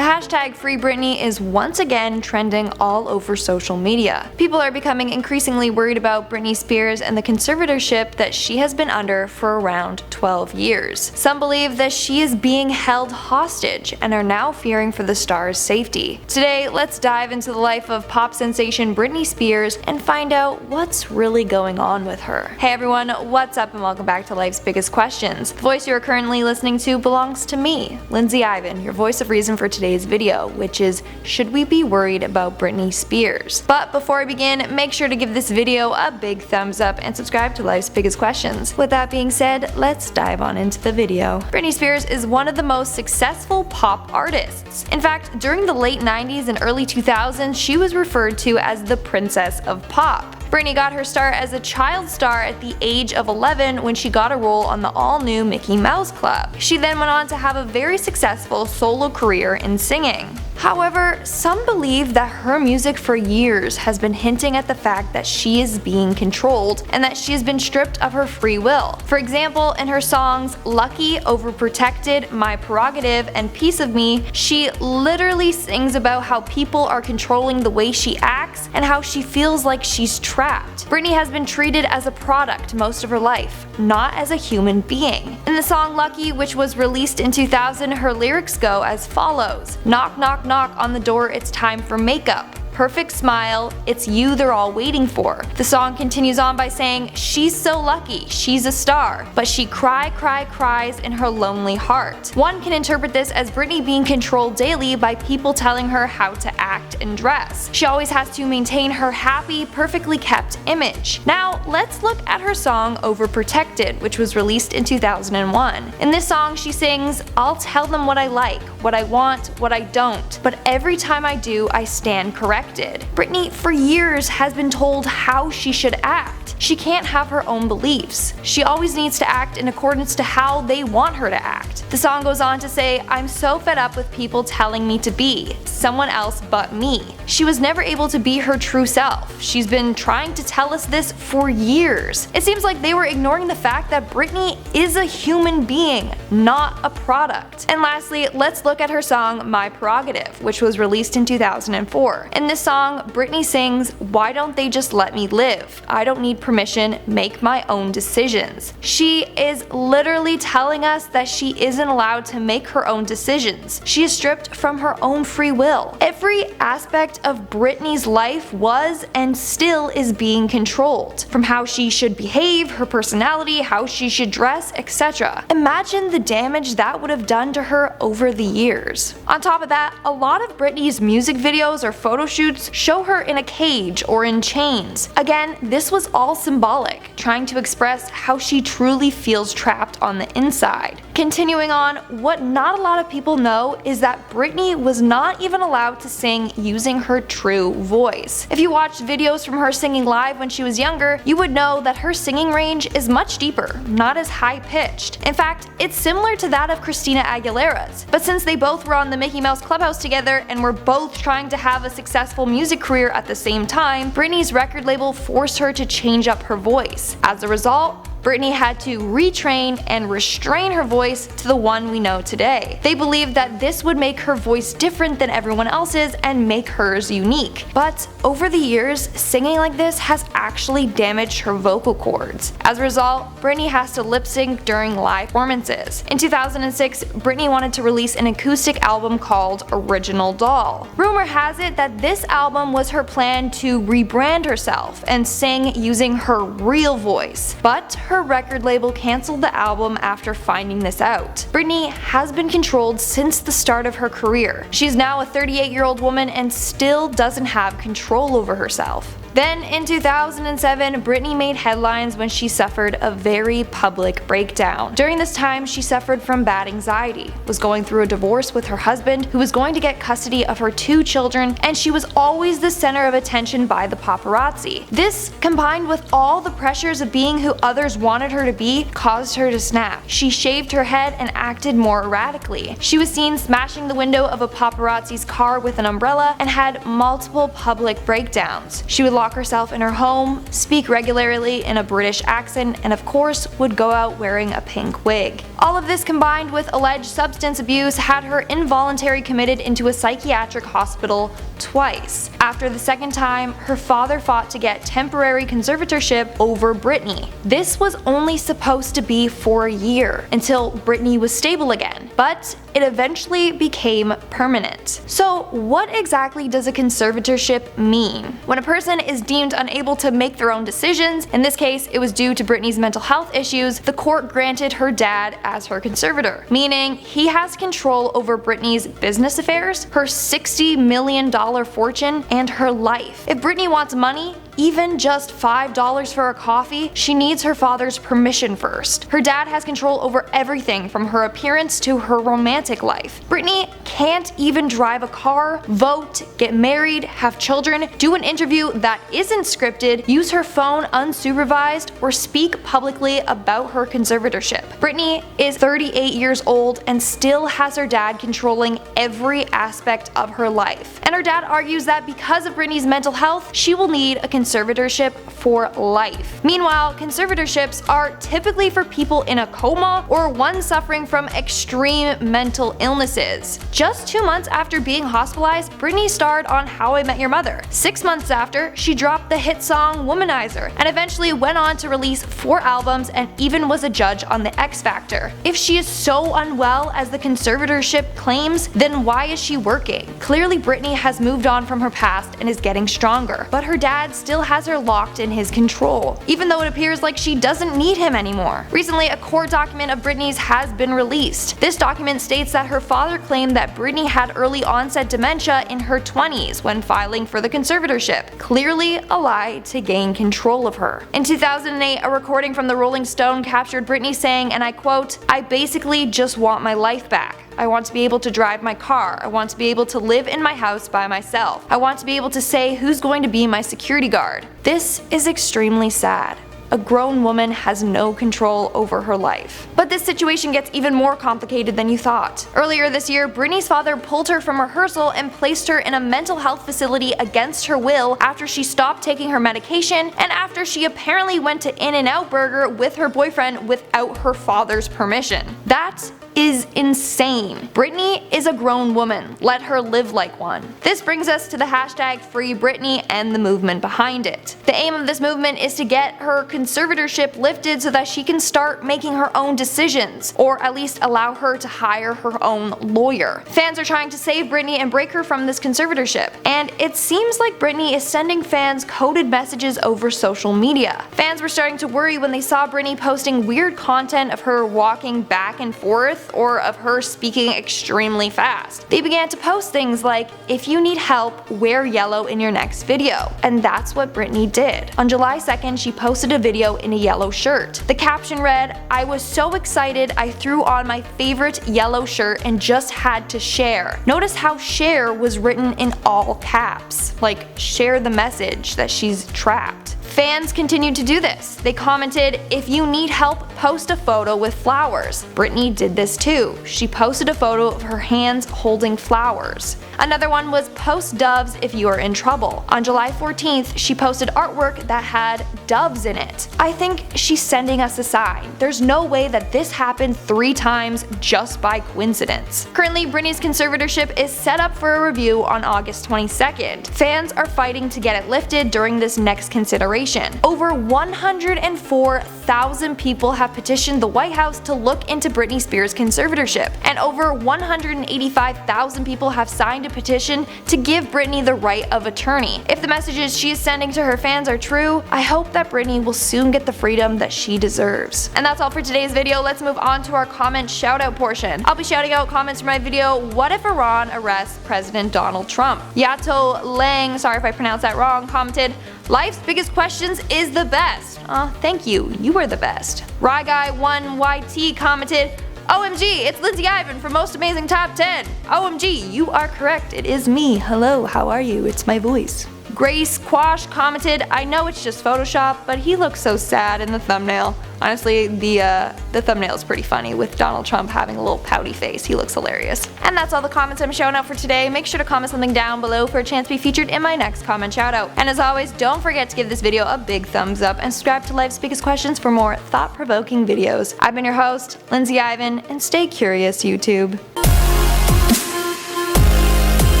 The hashtag Free Britney is once again trending all over social media. People are becoming increasingly worried about Britney Spears and the conservatorship that she has been under for around 12 years. Some believe that she is being held hostage and are now fearing for the star's safety. Today, let's dive into the life of pop sensation Britney Spears and find out what's really going on with her. Hey everyone, what's up and welcome back to Life's Biggest Questions. The voice you are currently listening to belongs to me, Lindsay Ivan, your voice of reason for today's video, which is, should we be worried about Britney Spears? But before I begin, make sure to give this video a big thumbs up and subscribe to Life's Biggest Questions. With that being said, let's dive on into the video. Britney Spears is one of the most successful pop artists. In fact, during the late 90s and early 2000s, she was referred to as the Princess of Pop. Britney got her start as a child star at the age of 11 when she got a role on the all-new Mickey Mouse Club. She then went on to have a very successful solo career in singing. However, some believe that her music for years has been hinting at the fact that she is being controlled and that she has been stripped of her free will. For example, in her songs Lucky, Overprotected, My Prerogative, and Piece of Me, she literally sings about how people are controlling the way she acts and how she feels like she's trapped. Britney has been treated as a product most of her life, not as a human being. In the song Lucky, which was released in 2000, her lyrics go as follows: knock knock knock on the door, it's time for makeup. Perfect smile, it's you they're all waiting for. The song continues on by saying, she's so lucky, she's a star, but she cries in her lonely heart. One can interpret this as Britney being controlled daily by people telling her how to act and dress. She always has to maintain her happy, perfectly kept image. Now, let's look at her song Overprotected, which was released in 2001. In this song, she sings, I'll tell them what I like, what I want, what I don't, but every time I do, I stand corrected. Britney, for years, has been told how she should act. She can't have her own beliefs. She always needs to act in accordance to how they want her to act. The song goes on to say, I'm so fed up with people telling me to be someone else but me. She was never able to be her true self. She's been trying to tell us this for years. It seems like they were ignoring the fact that Britney is a human being, not a product. And lastly, let's look at her song My Prerogative, which was released in 2004. In this song, Britney sings, why don't they just let me live? I don't need permission, make my own decisions. She is literally telling us that she isn't allowed to make her own decisions. She is stripped from her own free will. Every aspect of Britney's life was and still is being controlled, from how she should behave, her personality, how she should dress, etc. Imagine the damage that would have done to her over the years. On top of that, a lot of Britney's music videos or photo shoots show her in a cage or in chains. Again, this was all symbolic, trying to express how she truly feels trapped on the inside. Continuing on, what not a lot of people know is that Britney was not even allowed to sing using her true voice. If you watched videos from her singing live when she was younger, you would know that her singing range is much deeper, not as high-pitched. In fact, it's similar to that of Christina Aguilera's. But since they both were on the Mickey Mouse Clubhouse together and were both trying to have a successful music career at the same time, Britney's record label forced her to change up her voice. As a result, Britney had to retrain and restrain her voice to the one we know today. They believed that this would make her voice different than everyone else's and make hers unique. But over the years, singing like this has actually damaged her vocal cords. As a result, Britney has to lip sync during live performances. In 2006, Britney wanted to release an acoustic album called Original Doll. Rumor has it that this album was her plan to rebrand herself and sing using her real voice. But her record label canceled the album after finding this out. Britney has been controlled since the start of her career. She's now a 38-year-old woman and still doesn't have control over herself. Then in 2007, Britney made headlines when she suffered a very public breakdown. During this time, she suffered from bad anxiety, was going through a divorce with her husband, who was going to get custody of her 2 children, and she was always the center of attention by the paparazzi. This, combined with all the pressures of being who others wanted her to be, caused her to snap. She shaved her head and acted more erratically. She was seen smashing the window of a paparazzi's car with an umbrella and had multiple public breakdowns. She would lock herself in her home, speak regularly in a British accent, and of course would go out wearing a pink wig. All of this combined with alleged substance abuse had her involuntarily committed into a psychiatric hospital twice. After the second time, her father fought to get temporary conservatorship over Britney. This was only supposed to be for a year, until Britney was stable again, but it eventually became permanent. So what exactly does a conservatorship mean? When a person is deemed unable to make their own decisions, in this case it was due to Britney's mental health issues, the court granted her dad as her conservator, meaning he has control over Britney's business affairs, her $60 million fortune, and her life. If Britney wants money, even just $5 for a coffee, she needs her father's permission first. Her dad has control over everything from her appearance to her romantic life. Britney can't even drive a car, vote, get married, have children, do an interview that isn't scripted, use her phone unsupervised, or speak publicly about her conservatorship. Britney is 38 years old and still has her dad controlling every aspect of her life. And her dad argues that because of Britney's mental health, she will need a conservatorship for life. Meanwhile, conservatorships are typically for people in a coma or one suffering from extreme mental illnesses. Just 2 months after being hospitalized, Britney starred on How I Met Your Mother. 6 months after, she dropped the hit song Womanizer, and eventually went on to release 4 albums and even was a judge on The X Factor. If she is so unwell as the conservatorship claims, then why is she working? Clearly Britney has moved on from her past and is getting stronger, but her dad still has her locked in his control, even though it appears like she doesn't need him anymore. Recently, a court document of Britney's has been released. This document states that her father claimed that Britney had early onset dementia in her 20s when filing for the conservatorship, clearly a lie to gain control of her. In 2008, a recording from the Rolling Stone captured Britney saying, and I quote, "I basically just want my life back. I want to be able to drive my car. I want to be able to live in my house by myself. I want to be able to say who's going to be my security guard." This is extremely sad. A grown woman has no control over her life. But this situation gets even more complicated than you thought. Earlier this year, Britney's father pulled her from rehearsal and placed her in a mental health facility against her will after she stopped taking her medication and after she apparently went to In-N-Out Burger with her boyfriend without her father's permission. That is insane. Britney is a grown woman. Let her live like one. This brings us to the hashtag Free Britney and the movement behind it. The aim of this movement is to get her conservatorship lifted so that she can start making her own decisions, or at least allow her to hire her own lawyer. Fans are trying to save Britney and break her from this conservatorship, and it seems like Britney is sending fans coded messages over social media. Fans were starting to worry when they saw Britney posting weird content of her walking back and forth or of her speaking extremely fast. They began to post things like, "If you need help, wear yellow in your next video." And that's what Britney did. On July 2nd, she posted a video in a yellow shirt. The caption read, "I was so excited I threw on my favorite yellow shirt and just had to share." Notice how share was written in all caps, like share the message that she's trapped. Fans continued to do this. They commented, "If you need help, post a photo with flowers." Britney did this too. She posted a photo of her hands holding flowers. Another one was "Post doves if you are in trouble." On July 14th, she posted artwork that had doves in it. I think she's sending us a sign. There's no way that this happened 3 times just by coincidence. Currently, Britney's conservatorship is set up for a review on August 22nd. Fans are fighting to get it lifted during this next consideration. Over 104,000 people have petitioned the White House to look into Britney Spears' conservatorship, and over 185,000 people have signed a petition to give Britney the right of attorney. If the messages she is sending to her fans are true, I hope that Britney will soon get the freedom that she deserves. And that's all for today's video. Let's move on to our comment shoutout portion. I'll be shouting out comments from my video, "What if Iran arrests President Donald Trump?" Yato Lang, sorry if I pronounced that wrong, commented, "Life's biggest questions is the best." Thank you, you are the best. Ryguy1YT commented, "OMG, it's Lindsay Ivan from Most Amazing Top 10. OMG, you are correct, it is me. Hello, how are you? It's my voice. Grace Quash commented, "I know it's just Photoshop, but he looks so sad in the thumbnail." Honestly, the thumbnail is pretty funny with Donald Trump having a little pouty face. He looks hilarious. And that's all the comments I'm showing out for today. Make sure to comment something down below for a chance to be featured in my next comment shoutout. And as always, don't forget to give this video a big thumbs up and subscribe to Life's Biggest Questions for more thought-provoking videos. I've been your host, Lindsay Ivan, and stay curious, YouTube.